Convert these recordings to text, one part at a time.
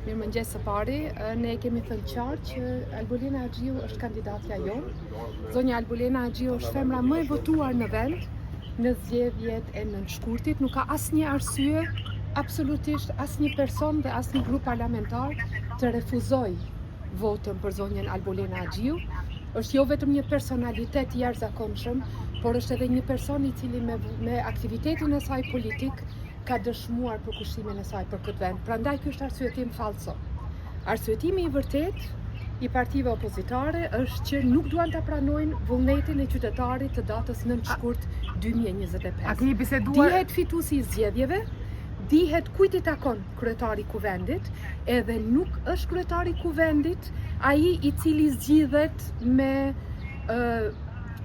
Mirëmëngjes së pari, ne kemi thënë qartë që Albolena Haxhiu është kandidatja jonë. Zonja Albolena Haxhiu është femra më e votuar në vend në zgjedhjet e nënshkurtit. Nuk ka asnjë arsye, absolutisht asnjë person dhe asnjë grup parlamentar të refuzoj votën për zonjën Albolena Haxhiu. Është jo vetëm një personalitet i jashtëzakonshëm, por është edhe një person i cili me aktivitetin e saj politik ka dëshmuar për kushimin e saj për këtë vend. Prandaj ky është arsyetim falso. Arsyetimi i vërtet i partive opozitare është që nuk duan ta pranojnë vullnetin e qytetarit të datës 9 shkurt 2025. Dihet fituesi i zgjedhjeve, dihet kujt i takon kryetari i kuvendit, edhe nuk është kryetari i kuvendit ai i cili zgjidhet me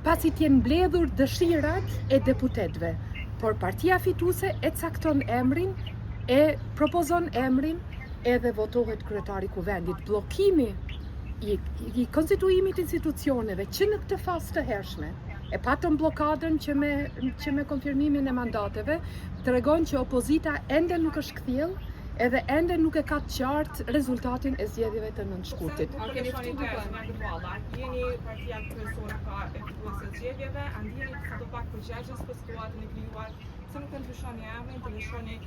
pasi t'jen mbledhur dëshirat e deputetëve. Por partia fituese e cakton emrin, e propozon emrin edhe votohet kryetari i kuvendit. Bllokimi i konstituimit institucioneve që në këtë fazë të hershme e patëm blokadën që me konfirmimin e mandateve tregon që opozita ende nuk është kthjell edhe ende nuk e ka të qartë rezultatin e zgjedhjeve të nënshkurtit. A keni fituar nga valla? Jeni partia kryesore e fituese të zgjedhjeve, a ndjeni sa do pak përgjegjës për situatën e krijuar, se nuk e ndryshoni emrin, të lëshoni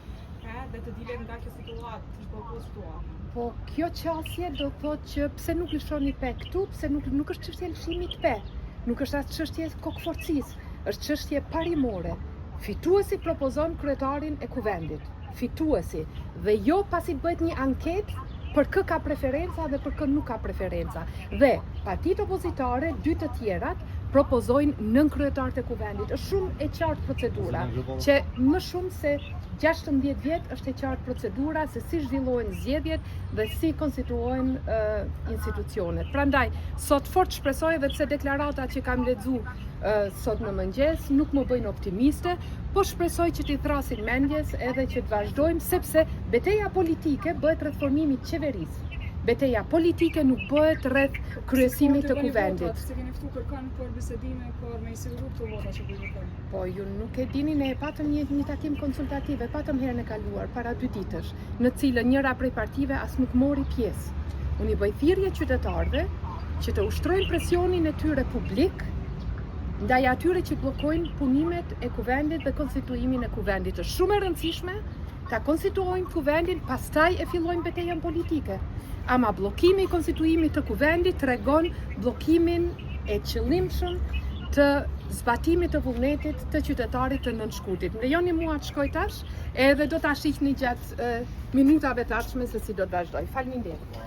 dhe të dilet nga kjo situatë, të zhblokuar situatën. Po kjo qasje do thotë që pse nuk lëshoni pe këtu, pse nuk është çështje lëshimit pe, nuk është as çështje kokëforcisë, është çështje parimore. Fituesi propozon kryetarin e kuvendit. Fituesi dhe jo pasi bëhet një anketë për kë ka preferenca dhe për kë nuk ka preferenca. Dhe partitë opozitare, dy të tjerat, propozojnë nën kryetarët e kuvendit. Është shumë e qartë procedura, që më shumë se 16 vjet është e qartë procedura se si zhvillohen zgjedhjet dhe si konstituohen institucionet. Prandaj, sot fort shpresoj edhe pse deklaratat që kam lexuar sot në mëngjes nuk më bëjnë optimiste, po shpresoj që t'i thrasin mendjes edhe që të vazhdojmë, sepse betejë politike bëhet rreth formimit të qeverisë. Betejë politike nuk bëhet rreth kryesimit të kuvendit. Se keni ftu kërkon për bisedime, por me i siguru këto vota që bëjnë. Po, ju nuk e dini, ne patëm një takim konsultativ, patëm herën e kaluar, para 2 ditësh, në cilën njëra prej partive as nuk mori pjesë. Unë i bëj thirrje qytetarëve që të ushtrojnë presionin e tyre publik ndaj atyre që bllokojnë punimet e kuvendit dhe konstituimin e kuvendit. Është shumë e rëndësishme ta konstituojmë kuvendin, pastaj e fillojmë betejën politike. Ama bllokimi i konstituimit të kuvendit tregon bllokimin e qëllimshëm të zbatimit të vullnetit të qytetarit të nënshkurtit. Më lejoni mua të shkoj tash, edhe do ta shiqni gjatë minutave të ardhshme se si do të vazhdoj. Faleminderit.